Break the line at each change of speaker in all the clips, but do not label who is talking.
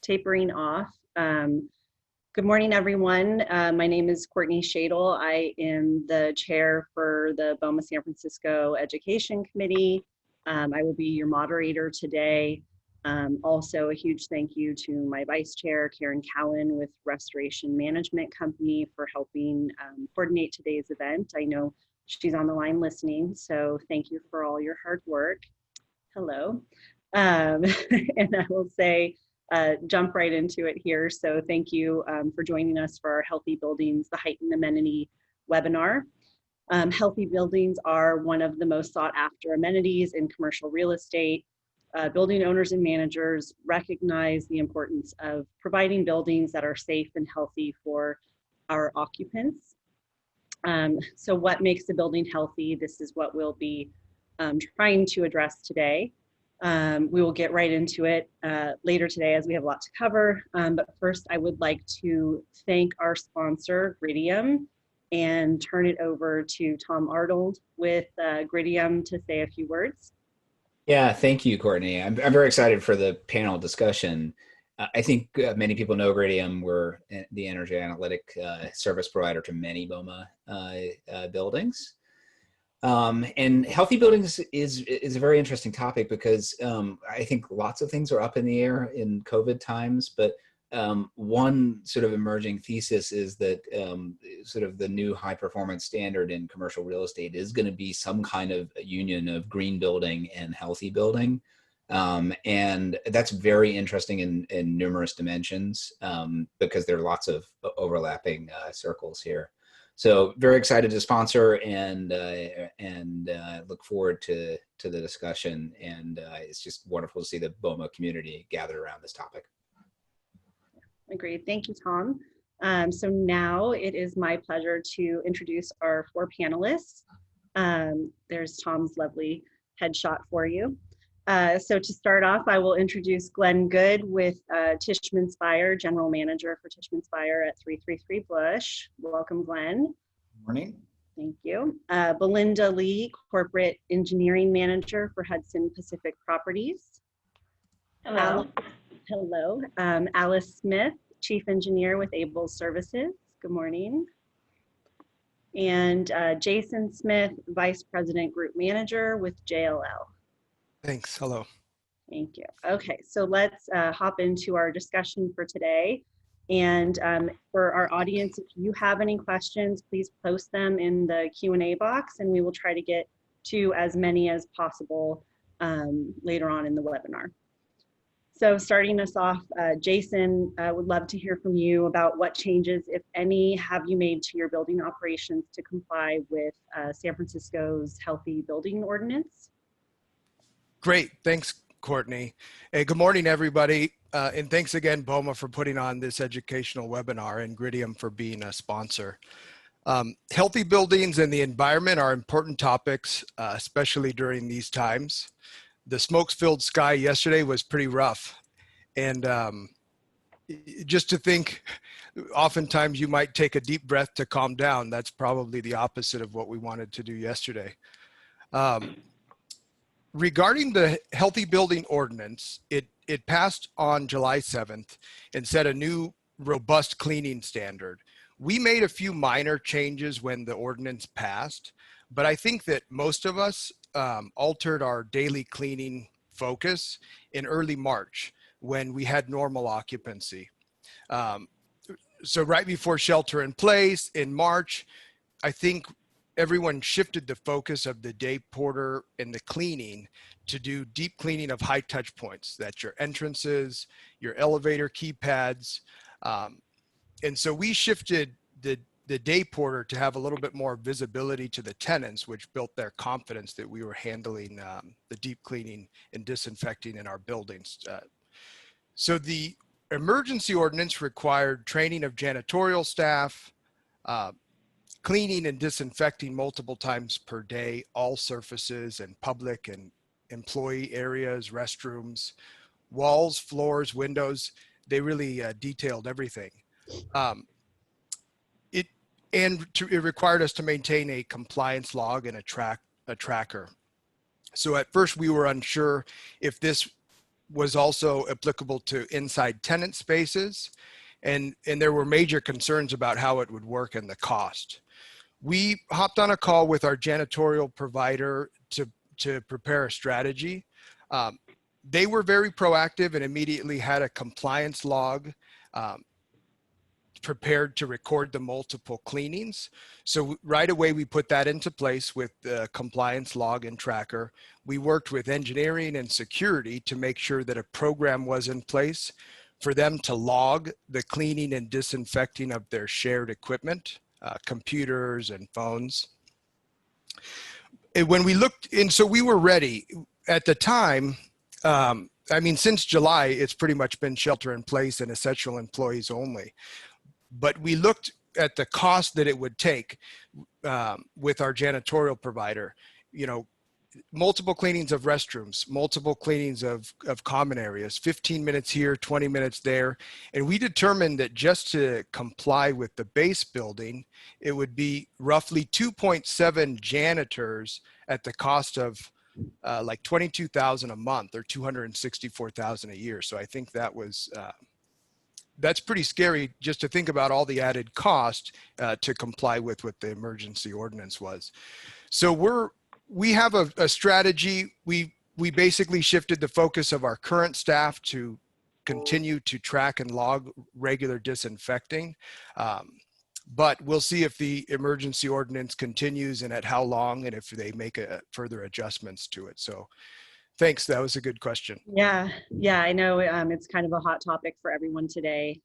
tapering off. Good morning, everyone. My name is Courtney Shadle. I am the chair for the BOMA San Francisco Education Committee. I will be your moderator today. Also, a huge thank you to my vice chair, Karen Cowan with Restoration Management Company for helping coordinate today's event. I know she's on the line listening, so thank you for all your hard work. Hello. And I will say, jump right into it here. So thank you for joining us for our Healthy Buildings, the Heightened Amenity webinar. Healthy buildings are one of the most sought after amenities in commercial real estate. Building owners and managers recognize the importance of providing buildings that are safe and healthy for our occupants. So what makes a building healthy? This is what we'll be trying to address today. We will get right into it later today as we have a lot to cover. But first, I would like to thank our sponsor, Gridium, and turn it over to Tom Arnold with Gridium to say a few words.
Yeah, thank you, Courtney. I'm very excited for the panel discussion. I think many people know Gridium. We're the energy analytic service provider to many BOMA buildings. And healthy buildings is a very interesting topic because I think lots of things are up in the air in COVID times, but one sort of emerging thesis is that sort of the new high performance standard in commercial real estate is going to be some kind of union of green building and healthy building. And that's very interesting in numerous dimensions because there are lots of overlapping circles here. So very excited to sponsor and look forward to the discussion. And it's just wonderful to see the BOMA community gathered around this topic.
Agreed. Thank you, Tom. So now it is my pleasure to introduce our four panelists. There's Tom's lovely headshot for you. So to start off, I will introduce Glenn Good with Tishman Speyer, General Manager for Tishman Speyer at 333 Bush. Welcome, Glenn.
Good morning.
Thank you. Belinda Lee, Corporate Engineering Manager for Hudson Pacific Properties.
Hello.
Hello. Alice Smith, Chief Engineer with Able Services. Good morning. And Jason Smith, Vice President Group Manager with JLL.
Thanks. Hello.
Thank you. Okay, so let's hop into our discussion for today. And for our audience, if you have any questions, please post them in the Q&A box and we will try to get to as many as possible later on in the webinar. So starting us off, Jason, would love to hear from you about what changes, if any, have you made to your building operations to comply with San Francisco's Healthy Building Ordinance?
Great. Thanks, Courtney. Hey, good morning, everybody. And thanks again, BOMA, for putting on this educational webinar and Gridium for being a sponsor. Healthy buildings and the environment are important topics, especially during these times. The smoke-filled sky yesterday was pretty rough. And just to think, oftentimes you might take a deep breath to calm down. That's probably the opposite of what we wanted to do yesterday. Regarding the Healthy Building Ordinance, it passed on July 7th and set a new robust cleaning standard. We made a few minor changes when the ordinance passed, but I think that most of us altered our daily cleaning focus in early March when we had normal occupancy. So right before shelter in place in March, I think everyone shifted the focus of the day porter and the cleaning to do deep cleaning of high touch points. That's your entrances, your elevator keypads. And so we shifted the day porter to have a little bit more visibility to the tenants, which built their confidence that we were handling the deep cleaning and disinfecting in our buildings. So the emergency ordinance required training of janitorial staff, cleaning and disinfecting multiple times per day, all surfaces and public and employee areas, restrooms, walls, floors, windows. They really detailed everything. It required us to maintain a compliance log and a tracker. So at first we were unsure if this was also applicable to inside tenant spaces. And there were major concerns about how it would work and the cost. We hopped on a call with our janitorial provider to prepare a strategy. They were very proactive and immediately had a compliance log prepared to record the multiple cleanings. So right away, we put that into place with the compliance log and tracker. We worked with engineering and security to make sure that a program was in place for them to log the cleaning and disinfecting of their shared equipment, computers and phones. And when we looked, and so we were ready at the time. I mean, since July, it's pretty much been shelter in place and essential employees only. But we looked at the cost that it would take with our janitorial provider, you know, multiple cleanings of restrooms, multiple cleanings of common areas, 15 minutes here, 20 minutes there. And we determined that just to comply with the base building, it would be roughly 2.7 janitors at the cost of like 22,000 a month or 264,000 a year. So I think that was, that's pretty scary just to think about all the added cost to comply with what the emergency ordinance was. So we have a strategy. We basically shifted the focus of our current staff to continue to track and log regular disinfecting. But we'll see if the emergency ordinance continues and at how long, and if they make further adjustments to it. So thanks. That was a good question.
Yeah, I know it's kind of a hot topic for everyone today.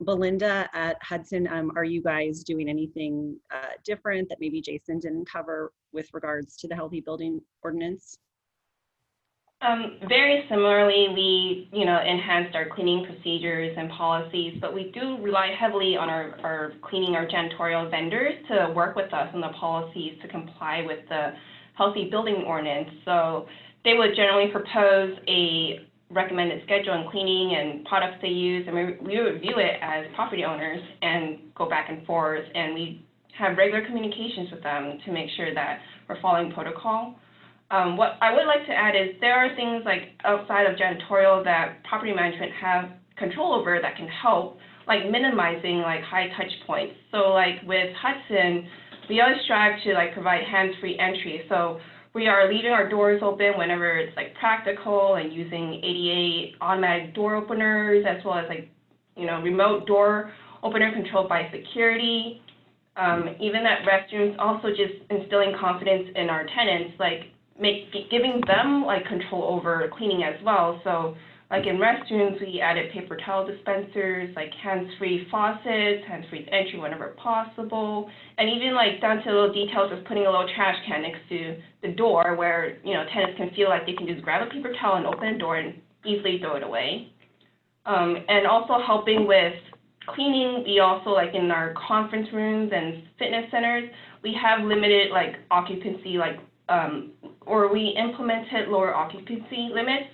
Belinda at Hudson, are you guys doing anything different that maybe Jason didn't cover with regards to the healthy building ordinance?
Very similarly, we enhanced our cleaning procedures and policies, but we do rely heavily on our cleaning, our janitorial vendors to work with us on the policies to comply with the healthy building ordinance. So they would generally propose a recommended schedule and cleaning and products they use, and we review it as property owners and go back and forth, and we have regular communications with them to make sure that we're following protocol. What I would like to add is there are things like outside of janitorial that property management have control over that can help, like minimizing like high touch points. So like with Hudson, we always strive to like provide hands-free entry. So we are leaving our doors open whenever it's like practical and using ADA automatic door openers, as well as like, remote door opener controlled by security. Even at restrooms, also just instilling confidence in our tenants, like giving them like control over cleaning as well. So like in restrooms, we added paper towel dispensers, like hands-free faucets, hands-free entry whenever possible, and even like down to little details of putting a little trash can next to the door where, tenants can feel like they can just grab a paper towel and open the door and easily throw it away. And also helping with cleaning, we also, like in our conference rooms and fitness centers, we have limited like occupancy, or we implemented lower occupancy limits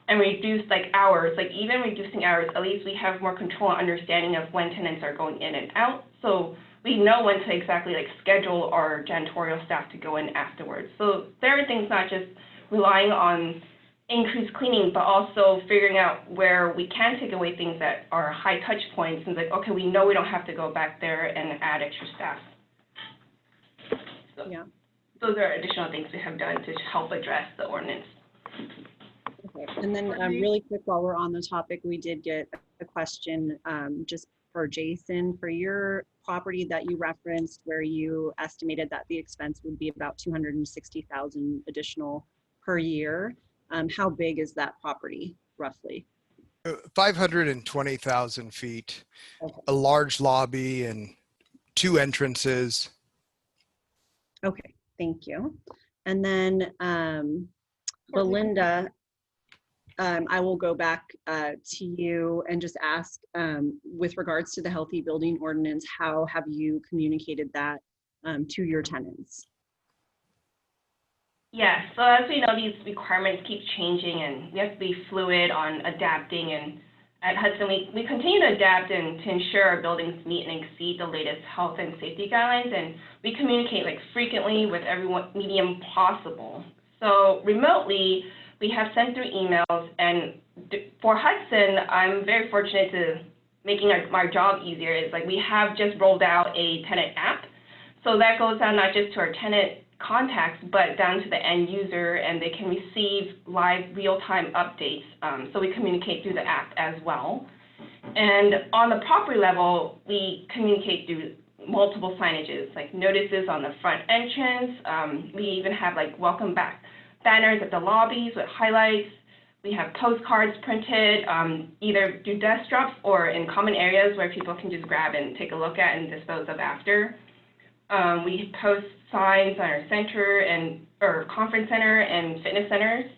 and reduced like hours, like even reducing hours, at least we have more control and understanding of when tenants are going in and out. So we know when to exactly like schedule our janitorial staff to go in afterwards. So there are things not just relying on increased cleaning, but also figuring out where we can take away things that are high touch points and like, okay, we know we don't have to go back there and add extra staff. So yeah, those are additional things we have done to help address the ordinance.
Okay. And then really quick, while we're on the topic, we did get a question just for Jason, for your property that you referenced where you estimated that the expense would be about 260,000 additional per year. How big is that property roughly?
520,000 feet,
Okay.
a large lobby and 2 entrances.
Okay, thank you. And then Belinda, I will go back to you and just ask, with regards to the healthy building ordinance, how have you communicated that to your tenants?
Yeah, so as we know, these requirements keep changing and we have to be fluid on adapting, and at Hudson, we continue to adapt and to ensure our buildings meet and exceed the latest health and safety guidelines, and we communicate like frequently with every medium possible. So remotely, we have sent through emails, and for Hudson, I'm very fortunate to making our job easier. Is like we have just rolled out a tenant app. So that goes out not just to our tenant contacts, but down to the end user, and they can receive live real-time updates. So we communicate through the app as well. And on the property level, we communicate through multiple signages, like notices on the front entrance. We even have like welcome back banners at the lobbies with highlights. We have postcards printed, either through desk drops or in common areas where people can just grab and take a look at and dispose of after. We post signs on our center or conference center and fitness centers.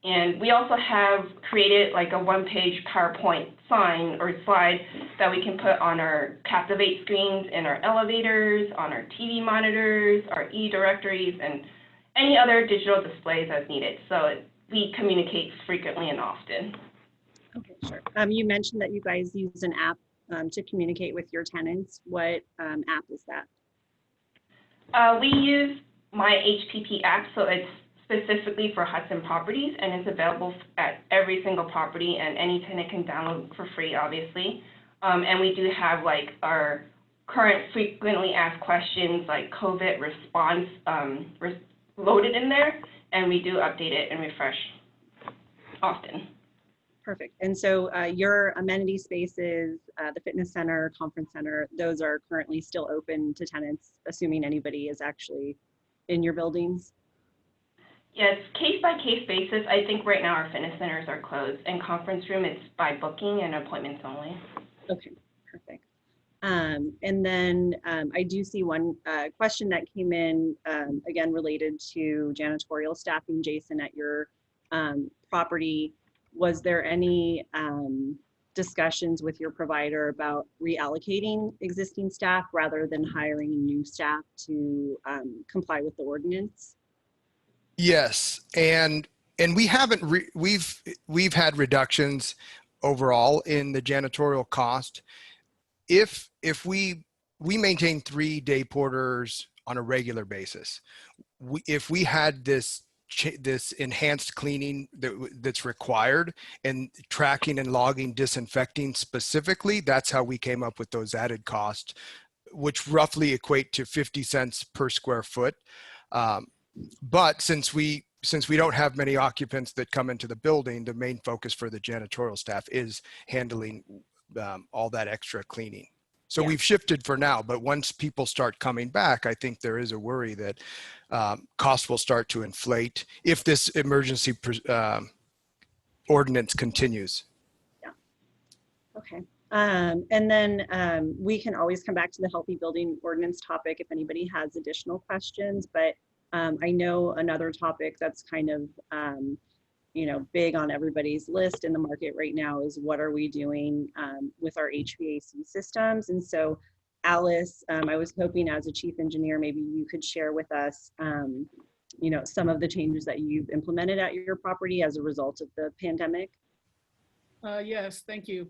And we also have created like a one-page PowerPoint sign or slide that we can put on our Captivate screens in our elevators, on our TV monitors, our e-directories, and any other digital displays as needed. So we communicate frequently and often.
Okay, sure. You mentioned that you guys use an app to communicate with your tenants. What app is that?
We use My HPP app, so it's specifically for Hudson properties, and it's available at every single property, and any tenant can download for free, obviously. And we do have like our current frequently asked questions like COVID response loaded in there, and we do update it and refresh often.
Perfect. And so your amenity spaces, the fitness center, conference center, those are currently still open to tenants, assuming anybody is actually in your buildings?
Yes, case by case basis. I think right now our fitness centers are closed, and conference room it's by booking and appointments only.
Okay, perfect. And then I do see one question that came in, again, related to janitorial staffing, Jason, at your property. Was there any discussions with your provider about reallocating existing staff rather than hiring new staff to comply with the ordinance?
Yes, and we haven't we've had reductions overall in the janitorial cost. If we maintain 3 day porters on a regular basis, if we had this enhanced cleaning that's required and tracking and logging disinfecting specifically, that's how we came up with those added costs, which roughly equate to 50 cents per square foot. But since we don't have many occupants that come into the building, the main focus for the janitorial staff is handling all that extra cleaning. So
Yeah.
we've shifted for now, but once people start coming back, I think there is a worry that costs will start to inflate if this emergency ordinance continues.
Yeah. Okay. And then we can always come back to the healthy building ordinance topic if anybody has additional questions, but I know another topic that's kind of, big on everybody's list in the market right now is what are we doing with our HVAC systems? And so Alice, I was hoping as a chief engineer, maybe you could share with us, some of the changes that you've implemented at your property as a result of the pandemic.
Yes, thank you.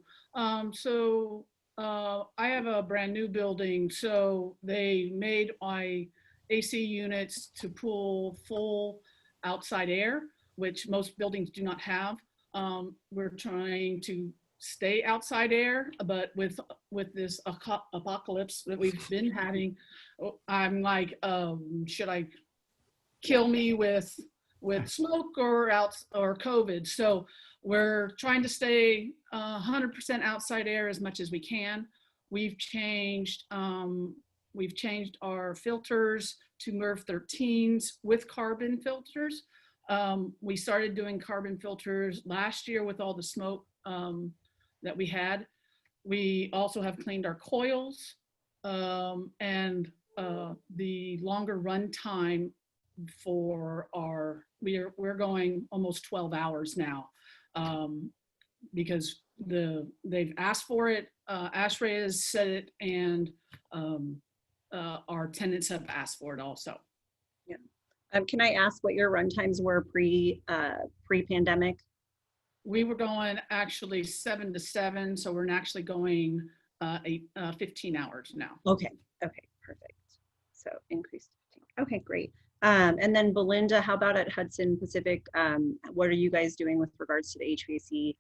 So I have a brand new building, so they made my AC units to pull full outside air, which most buildings do not have. We're trying to stay outside air, but with this apocalypse that we've been having, I'm like, should I kill me with smoke or COVID? So we're trying to stay 100% outside air as much as we can. We've changed our filters to MERV 13s with carbon filters. We started doing carbon filters last year with all the smoke that we had. We also have cleaned our coils and the longer run time for we're going almost 12 hours now because they've asked for it. ASHRAE has said it, and our tenants have asked for it also.
Yeah. Can I ask what your run times were pre-pandemic?
We were going actually 7 to 7, so we're actually going 15 hours now.
Okay, perfect. So increased 15. Okay, great. And then Belinda, how about at Hudson Pacific? What are you guys doing with regards to the HVAC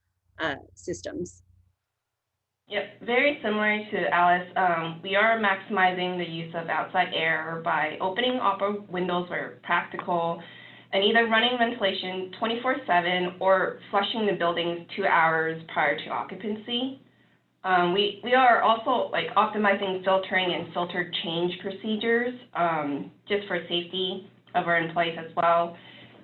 systems?
Yep, very similar to Alice. We are maximizing the use of outside air by opening upper windows where practical and either running ventilation 24/7 or flushing the buildings 2 hours prior to occupancy. We are also like optimizing filtering and filter change procedures just for safety of our employees as well.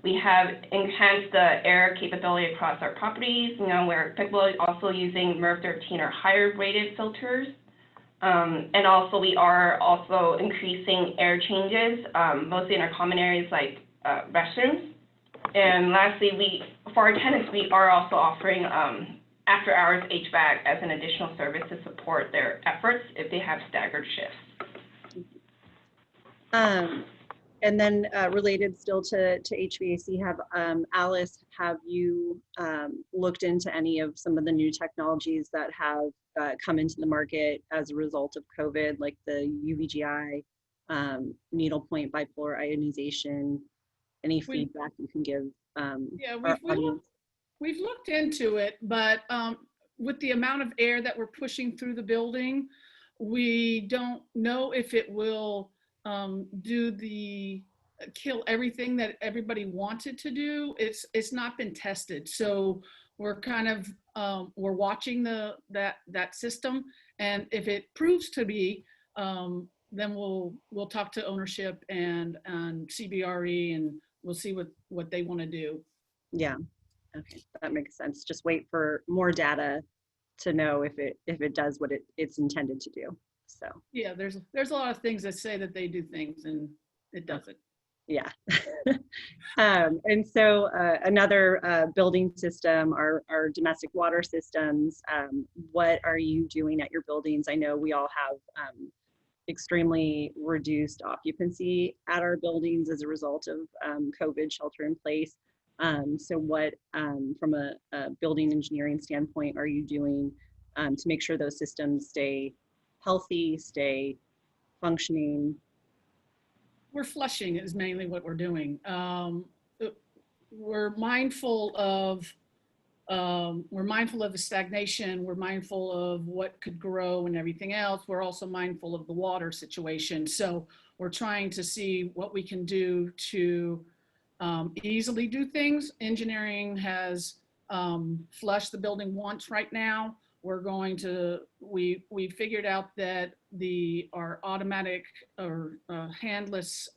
We have enhanced the air capability across our properties. You know, we're particularly also using MERV 13 or higher rated filters. And also we are also increasing air changes, mostly in our common areas like restrooms. And lastly, for our tenants, we are also offering after hours HVAC as an additional service to support their efforts if they have staggered shifts.
And then related still to HVAC, Alice, have you looked into any of some of the new technologies that have come into the market as a result of COVID, like the UVGI, needlepoint bipolar ionization? Any feedback you can give
Yeah,
our audience?
we've looked into it, but with the amount of air that we're pushing through the building, we don't know if it will kill everything that everybody wanted to do. It's not been tested, so we're kind of we're watching that system, and if it proves to be, then we'll talk to ownership and CBRE, and we'll see what they want to do.
Yeah, okay, that makes sense. Just wait for more data to know if it does what it's intended to do. So
yeah, there's a lot of things that say that they do things and it doesn't.
Yeah. And so another building system, our domestic water systems, what are you doing at your buildings? I know we all have extremely reduced occupancy at our buildings as a result of COVID shelter in place. So what, from a building engineering standpoint, are you doing to make sure those systems stay healthy, stay functioning?
We're flushing is mainly what we're doing. We're mindful of the stagnation. We're mindful of what could grow and everything else. We're also mindful of the water situation. So we're trying to see what we can do to easily do things. Engineering has flushed the building once right now. We figured out that our automatic or handless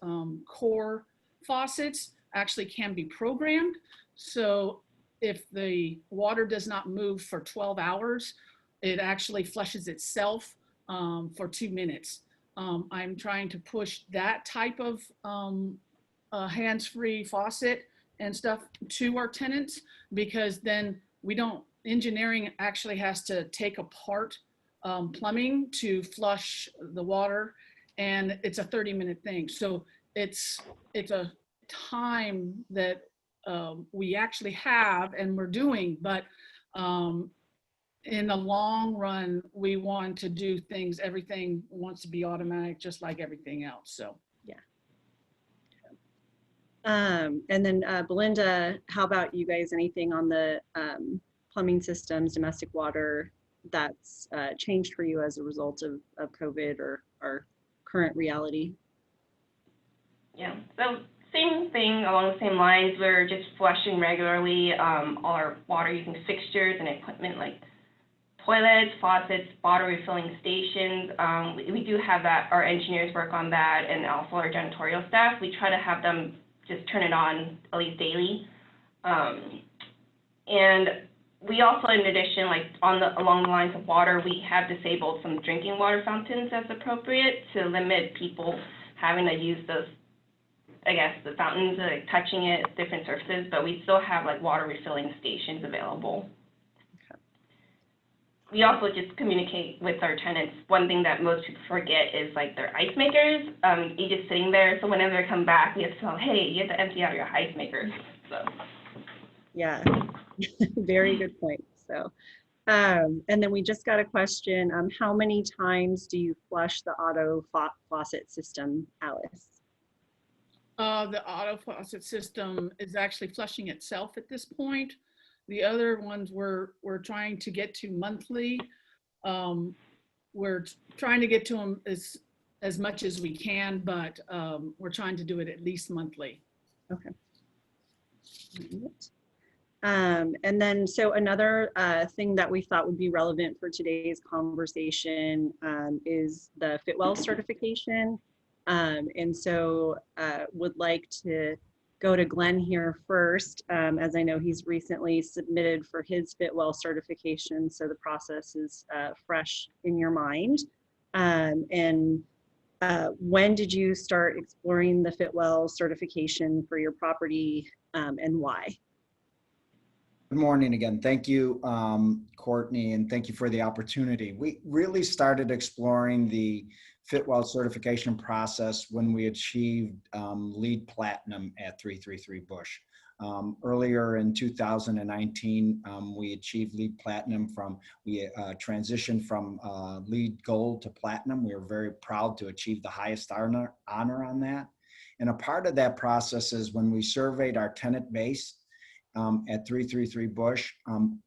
core faucets actually can be programmed. So if the water does not move for 12 hours, it actually flushes itself for 2 minutes. I'm trying to push that type of hands-free faucet and stuff to our tenants, because then engineering actually has to take apart plumbing to flush the water, and it's a 30-minute thing. So it's a time that we actually have and we're doing, but in the long run, we want to do things, everything wants to be automatic, just like everything else. So
yeah. And then Belinda, how about you guys? Anything on the plumbing systems, domestic water that's changed for you as a result of COVID or our current reality?
Yeah, so same thing along the same lines. We're just flushing regularly all our water using fixtures and equipment like toilets, faucets, bottle refilling stations. We do have that, our engineers work on that, and also our janitorial staff. We try to have them just turn it on at least daily. And we also, in addition, like along the lines of water, we have disabled some drinking water fountains as appropriate to limit people having to use those, I guess, the fountains, like touching it, different surfaces, but we still have like water refilling stations available.
Okay.
We also just communicate with our tenants. One thing that most people forget is like their ice makers. You're just sitting there, so whenever they come back, we have to tell them, hey, you have to empty out your ice makers. So.
Yeah, very good point. So, and then we just got a question. How many times do you flush the auto faucet system, Alice?
The auto faucet system is actually flushing itself at this point. The other ones we're trying to get to monthly. We're trying to get to them as much as we can, but we're trying to do it at least monthly.
Okay. And then, so another thing that we thought would be relevant for today's conversation is the Fitwell certification. And so would like to go to Glenn here first, as I know he's recently submitted for his Fitwell certification, so the process is fresh in your mind. And when did you start exploring the Fitwell certification for your property, and why?
Good morning again. Thank you, Courtney, and thank you for the opportunity. We really started exploring the Fitwell certification process when we achieved LEED Platinum at 333 Bush. Earlier in 2019, we achieved LEED Platinum we transitioned from LEED Gold to Platinum. We were very proud to achieve the highest honor on that. And a part of that process is when we surveyed our tenant base, at 333 Bush,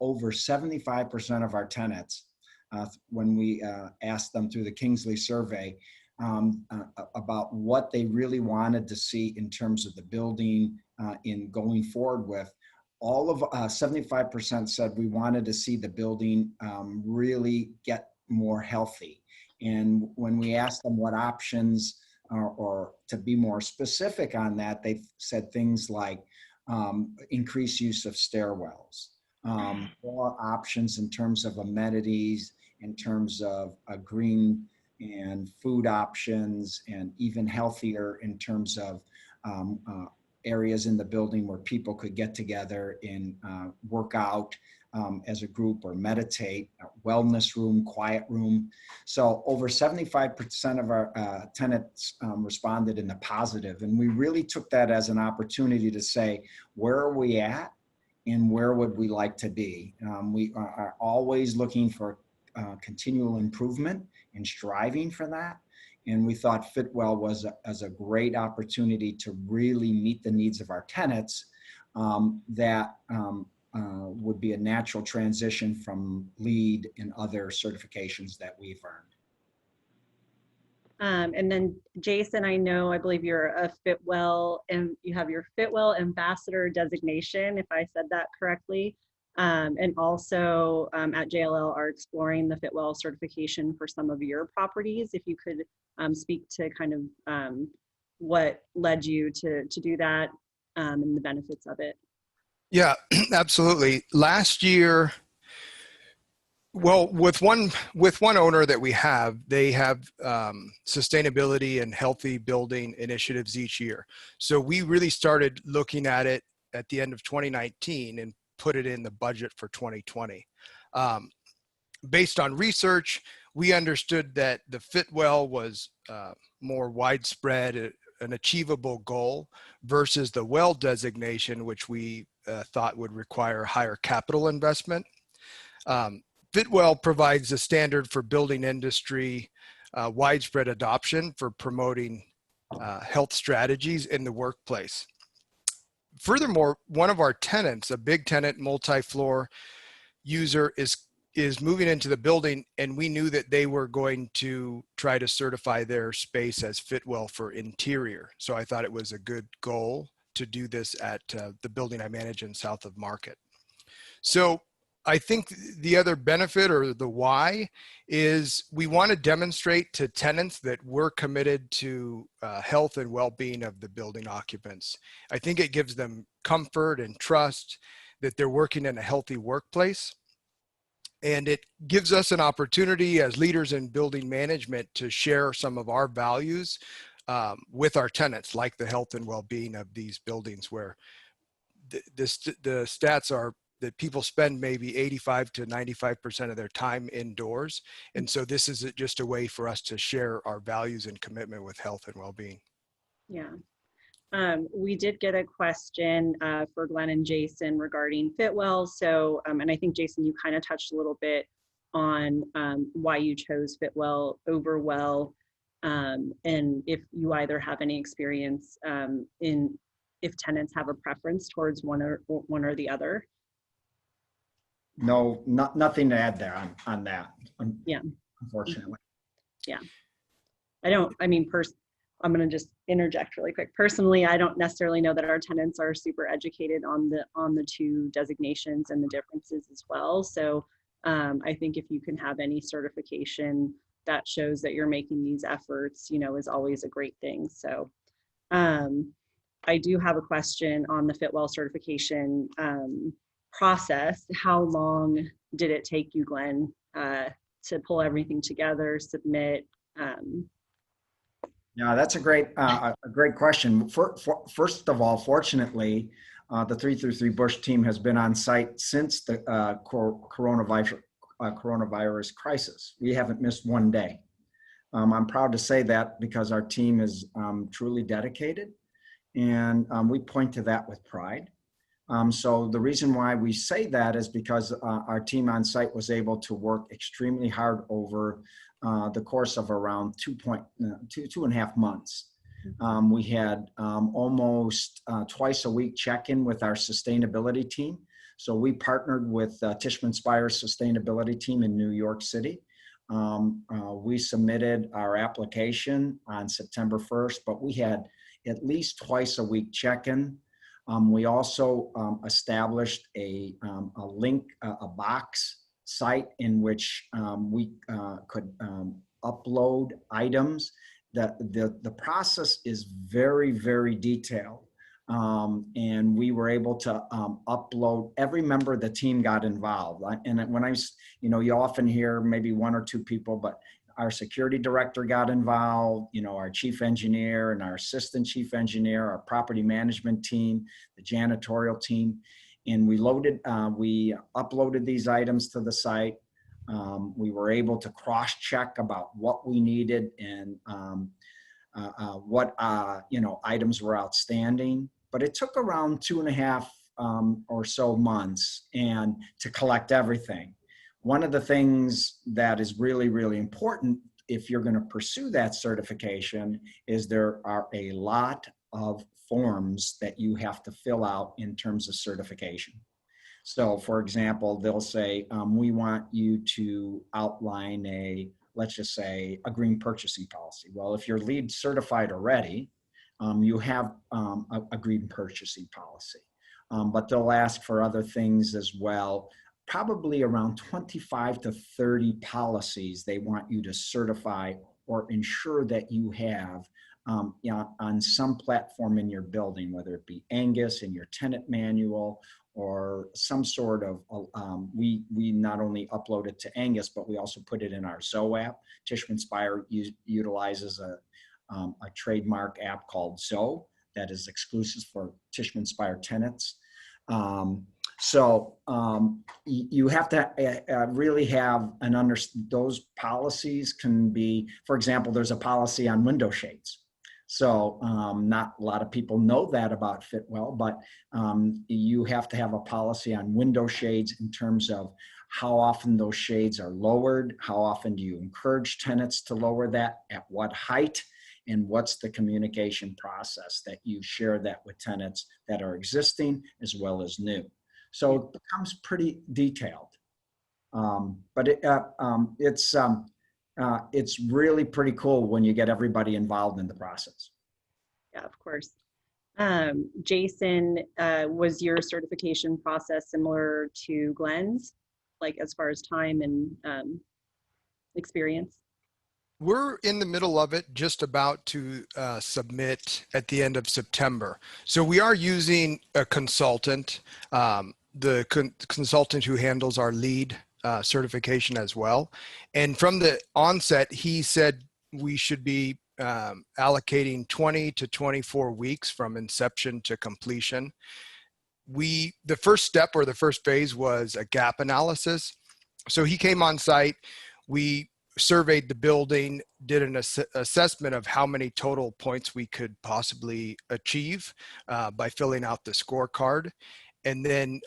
over 75% of our tenants, when we asked them through the Kingsley survey about what they really wanted to see in terms of the building in going forward with, all of 75% said we wanted to see the building really get more healthy. And when we asked them what options, or to be more specific on that, they said things like, increased use of stairwells, more options in terms of amenities, in terms of green and food options, and even healthier in terms of areas in the building where people could get together and work out as a group or meditate, a wellness room, quiet room. So over 75% of our tenants responded in the positive. And we really took that as an opportunity to say, where are we at and where would we like to be? We are always looking for continual improvement and striving for that. And we thought Fitwell was a great opportunity to really meet the needs of our tenants that would be a natural transition from LEED and other certifications that we've earned.
And then Jason, I believe you're a Fitwell, and you have your Fitwell ambassador designation, if I said that correctly. And also at JLL are exploring the Fitwell certification for some of your properties. If you could speak to kind of what led you to do that and the benefits of it.
Yeah, absolutely. Last year, well, with one owner that we have, they have sustainability and healthy building initiatives each year. So we really started looking at it at the end of 2019 and put it in the budget for 2020. Based on research, we understood that the Fitwell was more widespread, an achievable goal versus the WELL designation, which we thought would require higher capital investment. Fitwell provides a standard for building industry widespread adoption for promoting health strategies in the workplace. Furthermore, one of our tenants, a big tenant, multi-floor user, is moving into the building, and we knew that they were going to try to certify their space as Fitwell for interior. So I thought it was a good goal to do this at the building I manage in South of Market. So I think the other benefit, or the why, is we want to demonstrate to tenants that we're committed to health and well-being of the building occupants. I think it gives them comfort and trust that they're working in a healthy workplace. And it gives us an opportunity as leaders in building management to share some of our values with our tenants, like the health and well-being of these buildings, where the stats are that people spend maybe 85 to 95% of their time indoors. And so this is just a way for us to share our values and commitment with health and well-being.
Yeah. We did get a question for Glenn and Jason regarding Fitwell. So, and I think Jason, you kind of touched a little bit on why you chose Fitwell over WELL. And if you either have any experience if tenants have a preference towards one or the other.
No, nothing to add there on that.
Yeah.
Unfortunately.
Yeah. I'm going to just interject really quick. Personally, I don't necessarily know that our tenants are super educated on the two designations and the differences as well. So I think if you can have any certification that shows that you're making these efforts, is always a great thing. So I do have a question on the Fitwel certification process. How long did it take you, Glenn, to pull everything together, submit?
Yeah, that's a great question. First of all, fortunately, the 333 Bush team has been on site since the coronavirus crisis. We haven't missed one day. I'm proud to say that because our team is truly dedicated, and we point to that with pride. So the reason why we say that is because our team on site was able to work extremely hard over the course of around 2.5 months. We had almost twice a week check-in with our sustainability team. So we partnered with Tishman Speyer's sustainability team in New York City. We submitted our application on September 1st, but we had at least twice a week check-in. We also established a box site in which we could upload items. The process is very, very detailed. And we were able to upload. Every member of the team got involved. And when you often hear maybe one or two people, but our security director got involved, our chief engineer and our assistant chief engineer, our property management team, the janitorial team. And we uploaded these items to the site. We were able to cross-check about what we needed and what items were outstanding. But it took around 2.5 or so months and to collect everything. One of the things that is really, really important if you're going to pursue that certification is there are a lot of forms that you have to fill out in terms of certification. So for example, they'll say, we want you to outline let's just say a green purchasing policy. Well, if you're LEED certified already, you have a green purchasing policy. But they'll ask for other things as well. Probably around 25 to 30 policies they want you to certify or ensure that you have on some platform in your building, whether it be Angus in your tenant manual or some sort of, we not only upload it to Angus, but we also put it in our Zoe app. Tishman Speyer utilizes a trademark app called Zoe that is exclusive for Tishman Speyer tenants. So you have to really have those policies can be, for example, there's a policy on window shades. So not a lot of people know that about Fitwel, but you have to have a policy on window shades in terms of how often those shades are lowered, how often do you encourage tenants to lower that, at what height, and what's the communication process that you share that with tenants that are existing as well as new. So it becomes pretty detailed, but it's really pretty cool when you get everybody involved in the process.
Yeah, of course. Jason, was your certification process similar to Glenn's, like as far as time and experience?
We're in the middle of it, just about to submit at the end of September. So we are using a consultant, the consultant who handles our LEED certification as well. And from the onset, he said we should be allocating 20 to 24 weeks from inception to completion. The first step or the first phase was a gap analysis. So he came on site, we surveyed the building, did an assessment of how many total points we could possibly achieve by filling out the scorecard. And then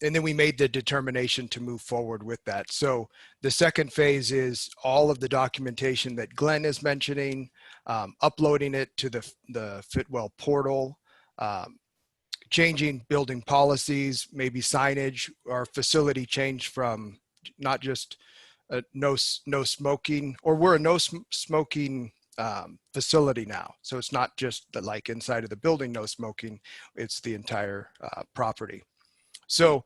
and then we made the determination to move forward with that. So the second phase is all of the documentation that Glenn is mentioning, uploading it to the Fitwel portal, changing building policies, maybe signage. Our facility changed from not just no smoking, or we're a no smoking facility now. So it's not just the, like inside of the building, no smoking, it's the entire property. So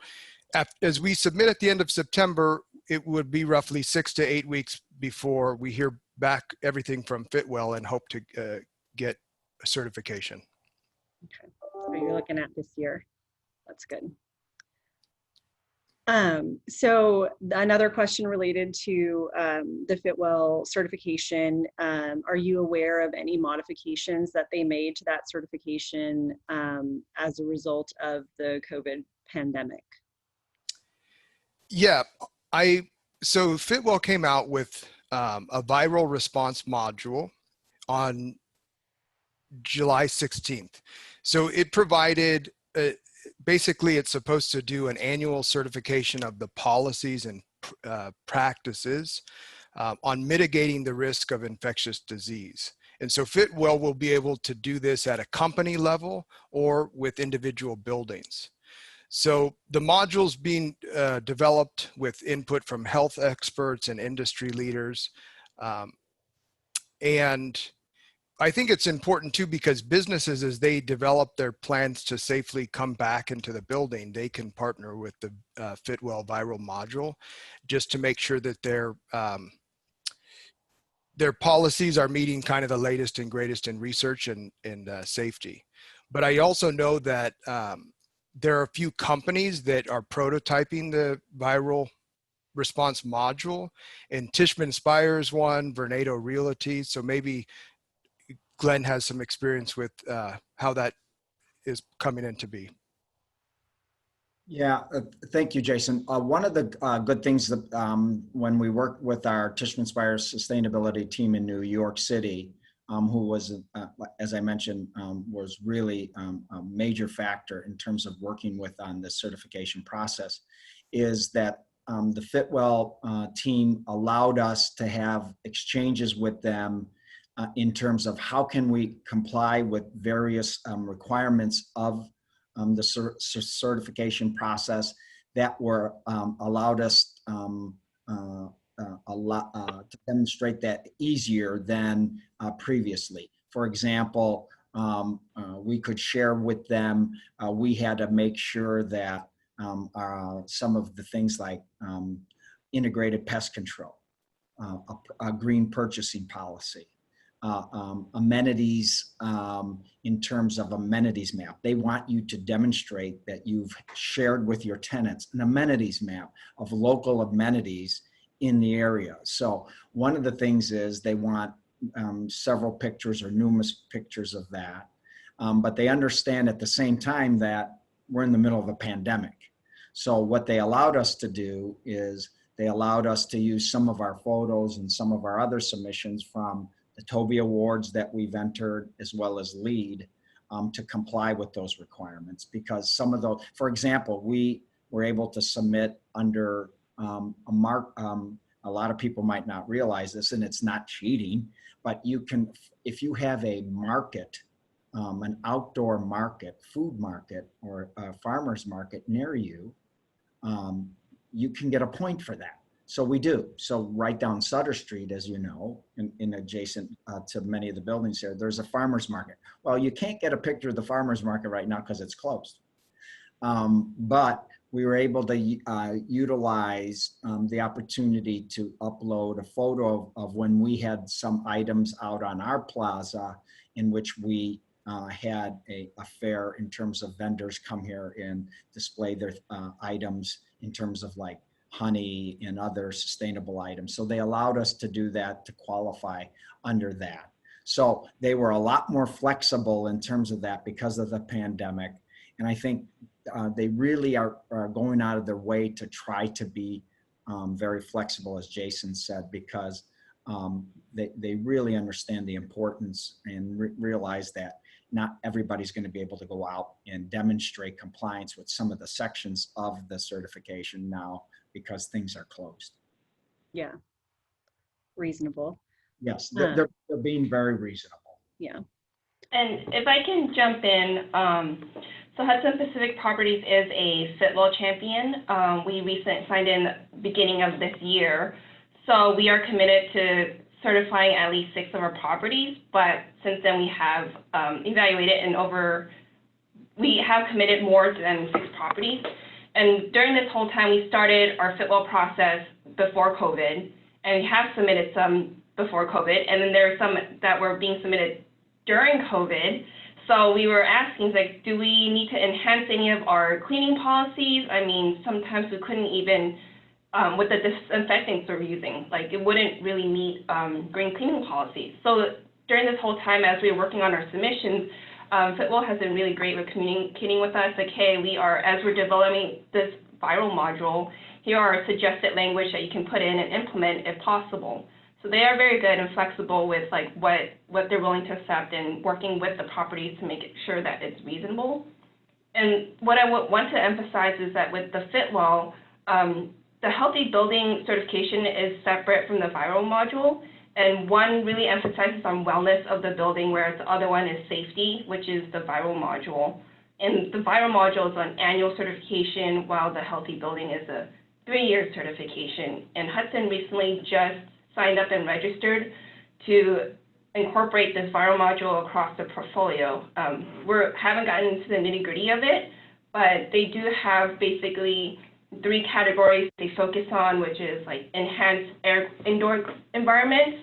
as we submit at the end of September, it would be roughly 6 to 8 weeks before we hear back everything from Fitwel and hope to get a certification.
Okay, so you're looking at this year. That's good. So another question related to the Fitwel certification. Are you aware of any modifications that they made to that certification as a result of the COVID pandemic?
Yeah, so Fitwel came out with a viral response module on July 16th. So it provided, basically it's supposed to do an annual certification of the policies and practices on mitigating the risk of infectious disease. And so Fitwel will be able to do this at a company level or with individual buildings. So the module's being developed with input from health experts and industry leaders. And I think it's important too, because businesses, as they develop their plans to safely come back into the building, they can partner with the Fitwel viral module just to make sure that their policies are meeting kind of the latest and greatest in research and safety. But I also know that there are a few companies that are prototyping the viral response module, and Tishman Speyer one, Vornado Realty. So maybe Glenn has some experience with how that is coming into be.
Yeah, thank you, Jason. One of the good things that when we worked with our Tishman Speyer sustainability team in New York City, who was, as I mentioned, was really a major factor in terms of working with on the certification process, is that the Fitwel team allowed us to have exchanges with them in terms of how can we comply with various requirements of the certification process that were allowed us to demonstrate that easier than previously. For example, we could share with them, we had to make sure that some of the things like integrated pest control, a green purchasing policy, amenities in terms of amenities map. They want you to demonstrate that you've shared with your tenants an amenities map of local amenities in the area. So one of the things is they want several pictures or numerous pictures of that. But they understand at the same time that we're in the middle of a pandemic. So what they allowed us to do is they allowed us to use some of our photos and some of our other submissions from the Toby Awards that we've entered, as well as LEED, to comply with those requirements. Because some of those, for example, we were able to submit under a mark. A lot of people might not realize this, and it's not cheating, but you can, if you have a market, an outdoor market, food market, or a farmer's market near you, you can get a point for that. So we do. So right down Sutter Street, as you know, in adjacent to many of the buildings here, there's a farmer's market. Well, you can't get a picture of the farmer's market right now because it's closed. But we were able to utilize the opportunity to upload a photo of when we had some items out on our plaza in which we had a fair in terms of vendors come here and display their items in terms of like honey and other sustainable items. So they allowed us to do that to qualify under that. So they were a lot more flexible in terms of that because of the pandemic. And I think they really are going out of their way to try to be very flexible, as Jason said, because they really understand the importance and realize that not everybody's going to be able to go out and demonstrate compliance with some of the sections of the certification now because things are closed.
Yeah, reasonable.
Yes,
Um,
they're being very reasonable.
Yeah.
And if I can jump in, so Hudson Pacific Properties is a Fitwel champion. We recently signed in beginning of this year. So we are committed to certifying at least 6 of our properties, but since then we have evaluated and we have committed more than 6 properties. And during this whole time, we started our Fitwel process before COVID, and we have submitted some before COVID, and then there are some that were being submitted during COVID. So we were asking, like, do we need to enhance any of our cleaning policies? I mean, sometimes we couldn't even, with the disinfectants we're using, like it wouldn't really meet green cleaning policies. So during this whole time, as we were working on our submissions, Fitwel has been really great with communicating with us, like, hey, as we're developing this viral module, here are suggested language that you can put in and implement if possible. So they are very good and flexible with like what they're willing to accept and working with the properties to make sure that it's reasonable. And what I want to emphasize is that with the Fitwel, the healthy building certification is separate from the viral module, and one really emphasizes on wellness of the building, whereas the other one is safety, which is the viral module. And the viral module is an annual certification, while the healthy building is a 3-year certification. And Hudson recently just signed up and registered to incorporate this viral module across the portfolio. We haven't gotten into the nitty-gritty of it, but they do have basically 3 categories they focus on, which is like enhanced indoor environments,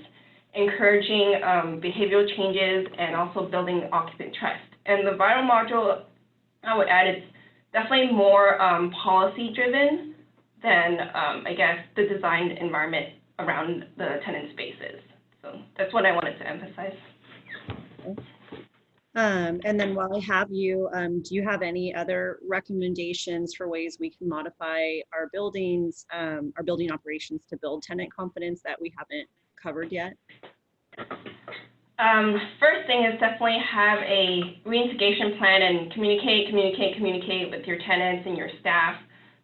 encouraging behavioral changes, and also building occupant trust. And the viral module, I would add, it's definitely more policy-driven than, I guess, the design environment around the tenant spaces. So that's what I wanted to emphasize.
And then while I have you, do you have any other recommendations for ways we can modify our buildings, our building operations to build tenant confidence that we haven't covered yet?
First thing is definitely have a reintegration plan and communicate with your tenants and your staff.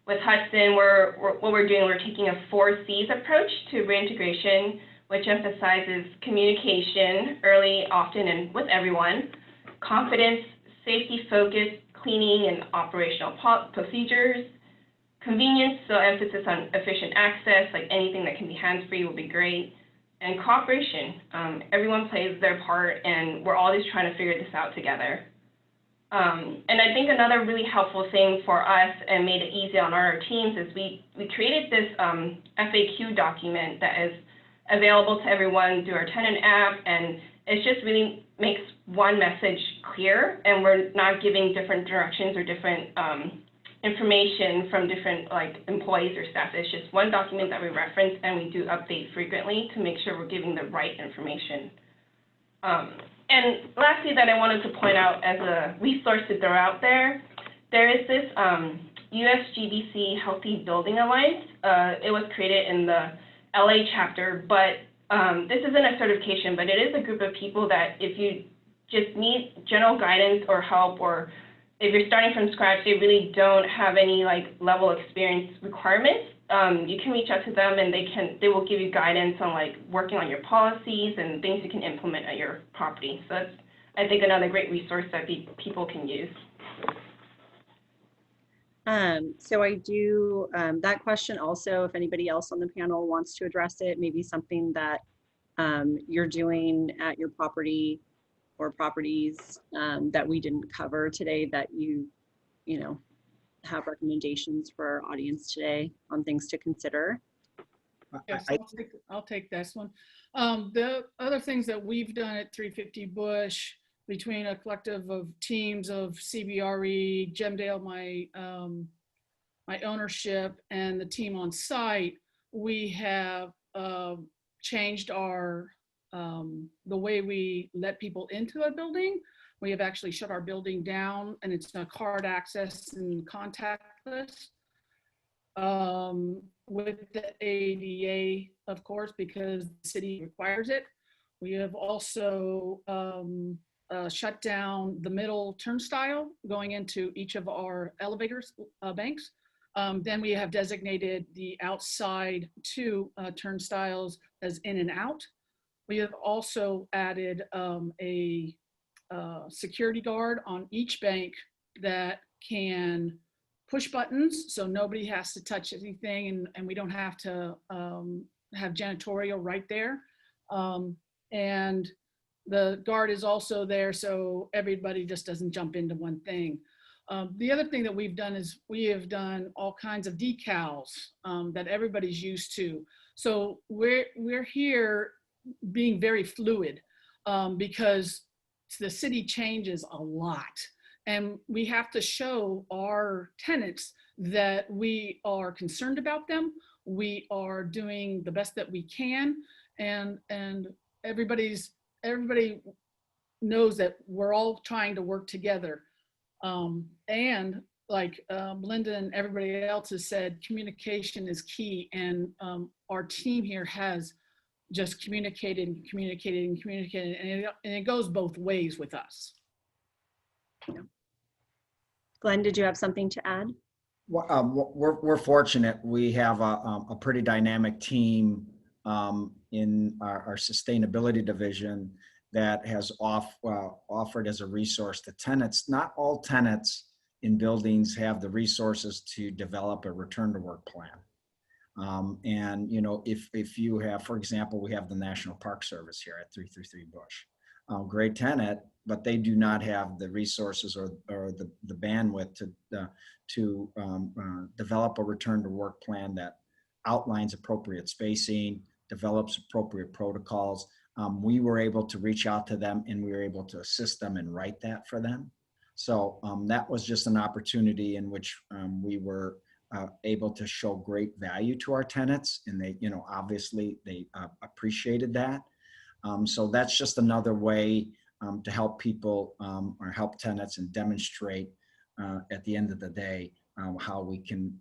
With Hudson, what we're doing, we're taking a 4 C's approach to reintegration, which emphasizes communication early, often, and with everyone, confidence, safety focus, cleaning and operational procedures, convenience, so emphasis on efficient access, like anything that can be hands-free will be great, and cooperation. Everyone plays their part, and we're all just trying to figure this out together. And I think another really helpful thing for us and made it easy on our teams is we created this FAQ document that is available to everyone through our tenant app, and it just really makes one message clear, and we're not giving different directions or different information from different like employees or staff. It's just one document that we reference, and we do update frequently to make sure we're giving the right information. And lastly, that I wanted to point out as a resource to throw out there, there is this USGBC Healthy Building Alliance. It was created in the LA chapter, but this isn't a certification, but it is a group of people that if you just need general guidance or help, or if you're starting from scratch, they really don't have any like level experience requirements, you can reach out to them, and they will give you guidance on like working on your policies and things you can implement at your property. So that's, I think, another great resource that people can use.
So I do that question also, if anybody else on the panel wants to address it, maybe something that you're doing at your property or properties that we didn't cover today that you know, have recommendations for our audience today on things to consider.
Yes, I'll take this one. The other things that we've done at 350 Bush, between a collective of teams of CBRE, Gemdale, my ownership, and the team on site, we have changed our the way we let people into a building. We have actually shut our building down, and it's a card access and contactless. With the ADA, of course, because the city requires it. We have also shut down the middle turnstile going into each of our elevators banks. Then we have designated the outside two turnstiles as in and out. We have also added a security guard on each bank that can push buttons so nobody has to touch anything, and we don't have to have janitorial right there. And the guard is also there so everybody just doesn't jump into one thing. The other thing that we've done is we have done all kinds of decals that everybody's used to. So we're here being very fluid because the city changes a lot. And we have to show our tenants that we are concerned about them. We are doing the best that we can. And everybody knows that we're all trying to work together. And like Melinda and everybody else has said, communication is key. And our team here has just communicated and communicated and communicated. And it goes both ways with us.
Glenn, did you have something to add?
Well, we're fortunate. We have a pretty dynamic team in our sustainability division that has offered as a resource to tenants. Not all tenants in buildings have the resources to develop a return to work plan. And you know, if you have, for example, we have the National Park Service here at 333 Bush. Great tenant, but they do not have the resources or the bandwidth to develop a return to work plan that outlines appropriate spacing, develops appropriate protocols. We were able to reach out to them and we were able to assist them and write that for them. So that was just an opportunity in which we were able to show great value to our tenants, and they, you know, obviously they appreciated that. So that's just another way to help people or help tenants and demonstrate at the end of the day how we can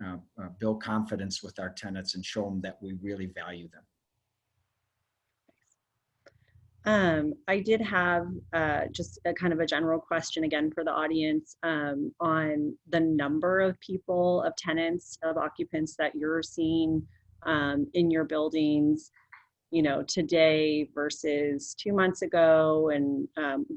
build confidence with our tenants and show them that we really value them.
I did have just a kind of a general question again for the audience on the number of people, of tenants, of occupants that you're seeing in your buildings, you know, today versus 2 months ago, and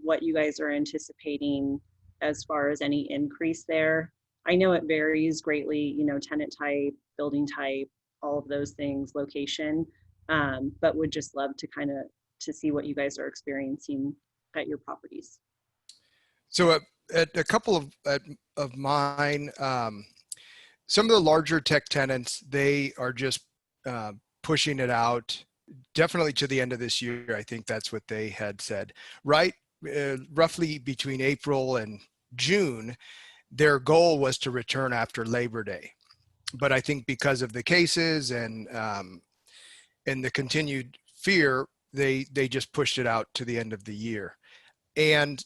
what you guys are anticipating as far as any increase there. I know it varies greatly, you know, tenant type, building type, all of those things, location, but would just love to kind of to see what you guys are experiencing at your properties.
So at a couple of mine, some of the larger tech tenants, they are just pushing it out definitely to the end of this year. I think that's what they had said, right? Roughly between April and June, their goal was to return after Labor Day. But I think because of the cases and the continued fear, they just pushed it out to the end of the year. And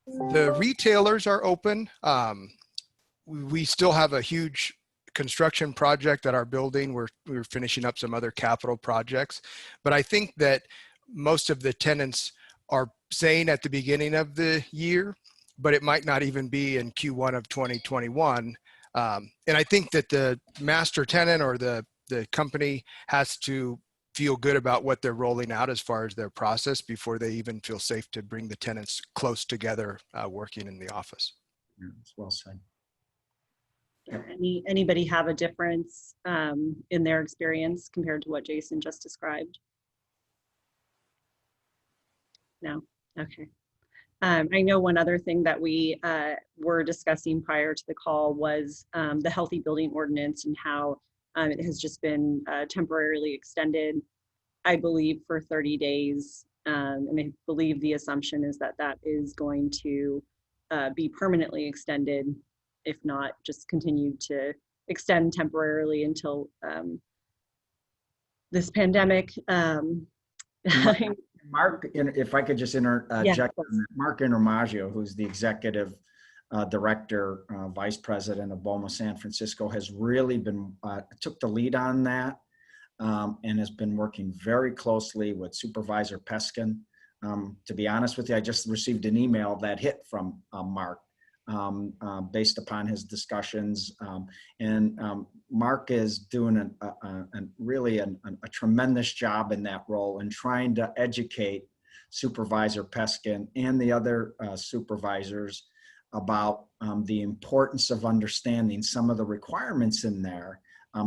the retailers are open. We still have a huge construction project at our building. We're finishing up some other capital projects, but I think that most of the tenants are saying at the beginning of the year, but it might not even be in Q1 of 2021. And I think that the master tenant or the company has to feel good about what they're rolling out as far as their process before they even feel safe to bring the tenants close together working in the office.
Yeah, that's well said.
Anybody have a difference in their experience compared to what Jason just described? No? Okay. I know one other thing that we were discussing prior to the call was the healthy building ordinance and how it has just been temporarily extended, I believe, for 30 days. And I believe the assumption is that that is going to be permanently extended, if not just continue to extend temporarily until this pandemic.
Mark, if I could just interject, Mark Intermaggio, who's the executive director, vice president of BOMA San Francisco, has really been, took the lead on that and has been working very closely with Supervisor Peskin To be honest with you, I just received an email that hit from Mark based upon his discussions. Mark is doing really a tremendous job in that role and trying to educate Supervisor Peskin and the other supervisors about the importance of understanding some of the requirements in there,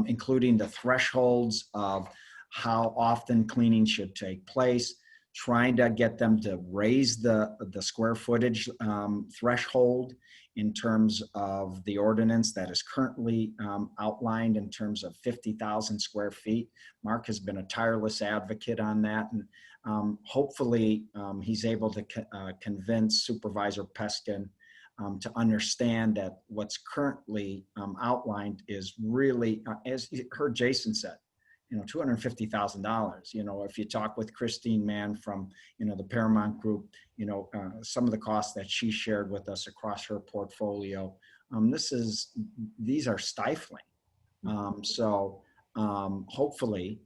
including the thresholds of how often cleaning should take place, trying to get them to raise the square footage threshold in terms of the ordinance that is currently outlined in terms of 50,000 square feet. Mark has been a tireless advocate on that, and hopefully he's able to convince Supervisor Peskin to understand that what's currently outlined is really, as you heard Jason said, $250,000. If you talk with Christine Mann from, the Paramount Group, some of the costs that she shared with us across her portfolio, these are stifling. Hopefully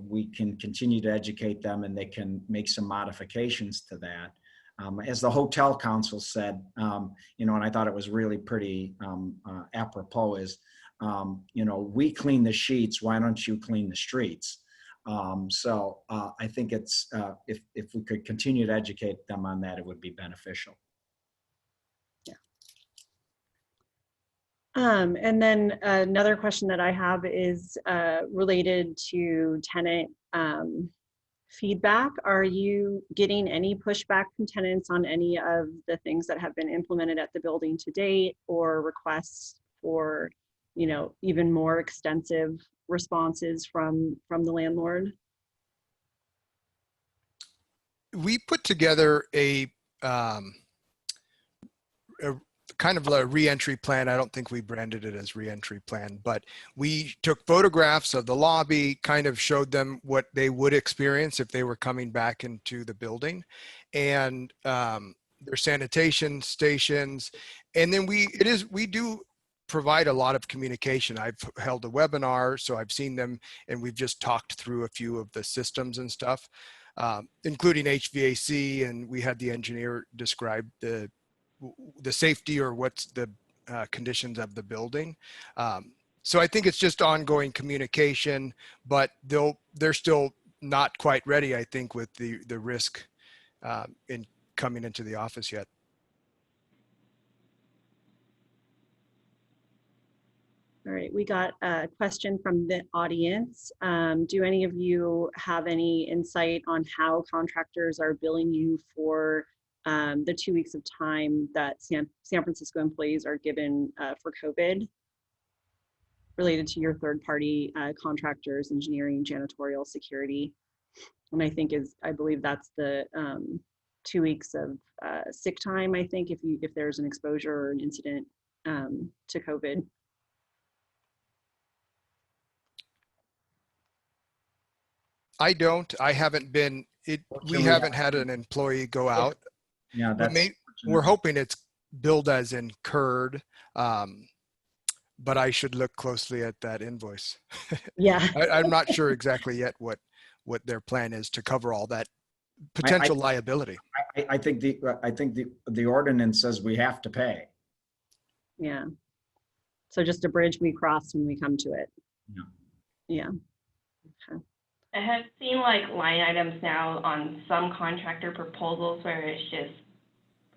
we can continue to educate them and they can make some modifications to that. As the hotel council said, and I thought it was really pretty apropos is, we clean the sheets, why don't you clean the streets? I think it's, if we could continue to educate them on that, it would be beneficial.
Yeah. And then another question that I have is related to tenant feedback. Are you getting any pushback from tenants on any of the things that have been implemented at the building to date, or requests for even more extensive responses from the landlord?
We put together a kind of a re-entry plan. I don't think we branded it as re-entry plan, but we took photographs of the lobby, kind of showed them what they would experience if they were coming back into the building, and their sanitation stations. And then we do provide a lot of communication. I've held a webinar, so I've seen them, and we've just talked through a few of the systems and stuff, including HVAC, and we had the engineer describe the safety or what's the conditions of the building. So I think it's just ongoing communication, but they're still not quite ready, I think, with the risk in coming into the office yet.
All right, we got a question from the audience. Do any of you have any insight on how contractors are billing you for the 2 weeks of time that San Francisco employees are given for COVID, related to your third-party contractors, engineering, janitorial, security? And I believe that's the 2 weeks of sick time, I think, if there's an exposure or an incident to COVID.
I haven't been, we haven't had an employee go out.
Yeah,
we're hoping it's billed as incurred, but I should look closely at that invoice.
Yeah.
I'm not sure exactly yet what their plan is to cover all that potential liability.
I think the ordinance says we have to pay.
Yeah. So just a bridge we cross when we come to it. Yeah. Okay.
I have seen like line items now on some contractor proposals where it's just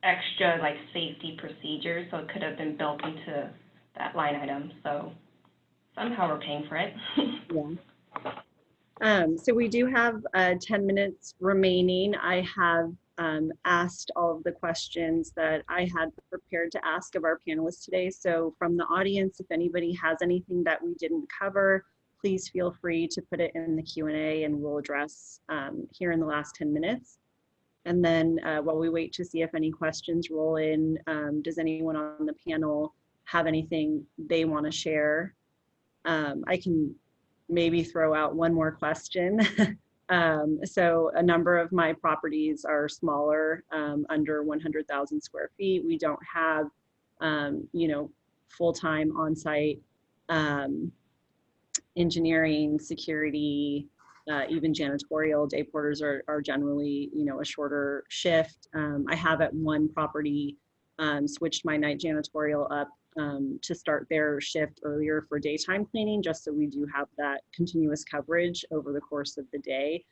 extra like safety procedures, so it could have been built into that line item. So somehow we're paying for it.
Yeah. So we do have 10 minutes remaining. I have asked all of the questions that I had prepared to ask of our panelists today. So from the audience, if anybody has anything that we didn't cover, please feel free to put it in the Q&A and we'll address here in the last 10 minutes. And then while we wait to see if any questions roll in, does anyone on the panel have anything they want to share? I can maybe throw out one more question. So a number of my properties are smaller, under 100,000 square feet. We don't have, full-time on-site engineering, security, even janitorial. Day porters are generally, you know, a shorter shift. I have at one property switched my night janitorial up to start their shift earlier for daytime cleaning, just so we do have that continuous coverage over the course of the day.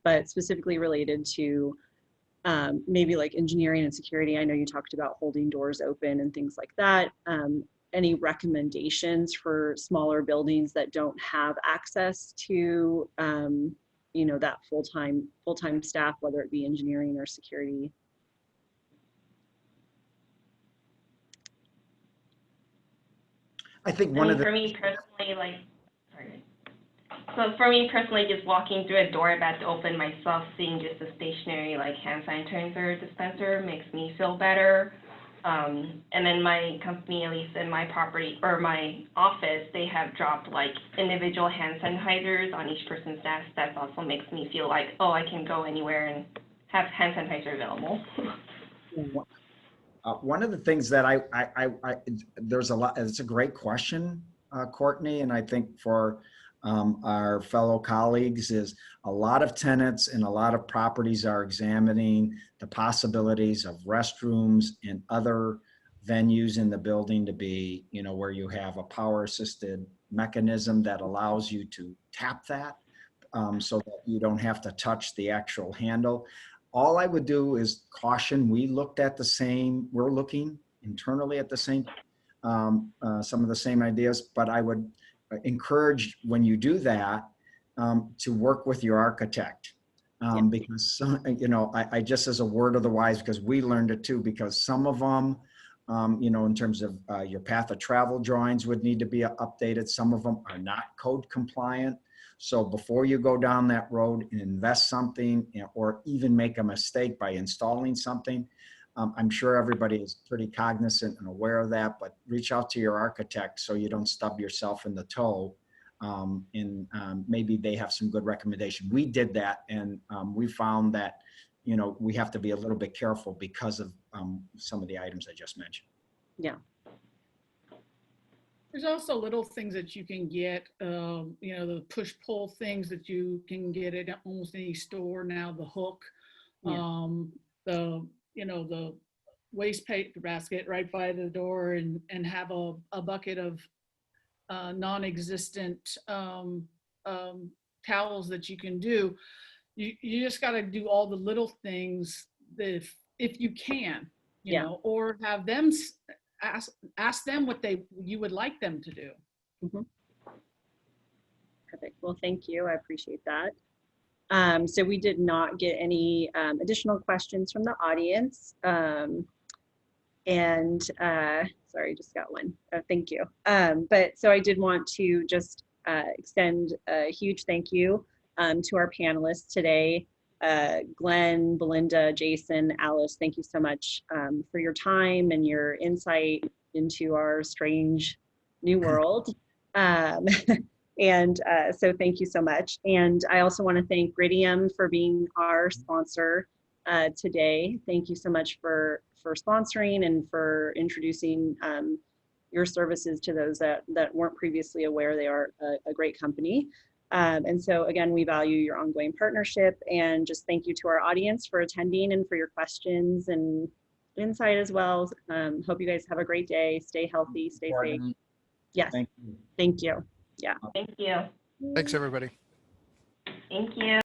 But specifically related to maybe like engineering and security, I know you talked about holding doors open and things like that. Any recommendations for smaller buildings that don't have access to, you know, that full-time staff, whether it be engineering or security?
I think
I
one
mean,
of the
for me personally, like, sorry. So for me personally, just walking through a door I've had to open myself, seeing just a stationary like hand sanitizer dispenser makes me feel better. And then my company, at least in my property or my office, they have dropped like individual hand sanitizers on each person's desk. That also makes me feel like, oh, I can go anywhere and have hand sanitizer available.
one of the things that there's a lot. It's a great question, Courtney, and I think for our fellow colleagues is a lot of tenants and a lot of properties are examining the possibilities of restrooms and other venues in the building to be, you know, where you have a power assisted mechanism that allows you to tap that so that you don't have to touch the actual handle. All I would do is caution, we're looking internally at the same, some of the same ideas, but I would encourage when you do that to work with your architect because you know, I just as a word of the wise, because we learned it too, because some of them, you know, in terms of your path of travel drawings would need to be updated. Some of them are not code compliant. So before you go down that road and invest something or even make a mistake by installing something, I'm sure everybody is pretty cognizant and aware of that, but reach out to your architect so you don't stub yourself in the toe. Maybe they have some good recommendation. We did that, and we found that, you know, we have to be a little bit careful because of some of the items I just mentioned.
Yeah.
There's also little things that you can get, you know, the push-pull things that you can get at almost any store now, the hook,
Yeah.
the, you know, the waste paper basket right by the door and have a bucket of non-existent towels that you can do. You just got to do all the little things that if you can, you know, or have them ask them what you would like them to do.
Mm-hmm. Perfect. Well, thank you. I appreciate that. So we did not get any additional questions from the audience. Sorry, just got one. Thank you. But so I did want to just extend a huge thank you to our panelists today. Glenn, Belinda, Jason, Alice, thank you so much for your time and your insight into our strange new world. So thank you so much. And I also want to thank Gridium for being our sponsor today. Thank you so much for sponsoring and for introducing your services to those that weren't previously aware. They are a great company. And so again, we value your ongoing partnership, and just thank you to our audience for attending and for your questions and insight as well. Hope you guys have a great day. Stay healthy, stay safe. Yes.
Thank you.
Thank you. Yeah.
Thank you.
Thanks, everybody.
Thank you.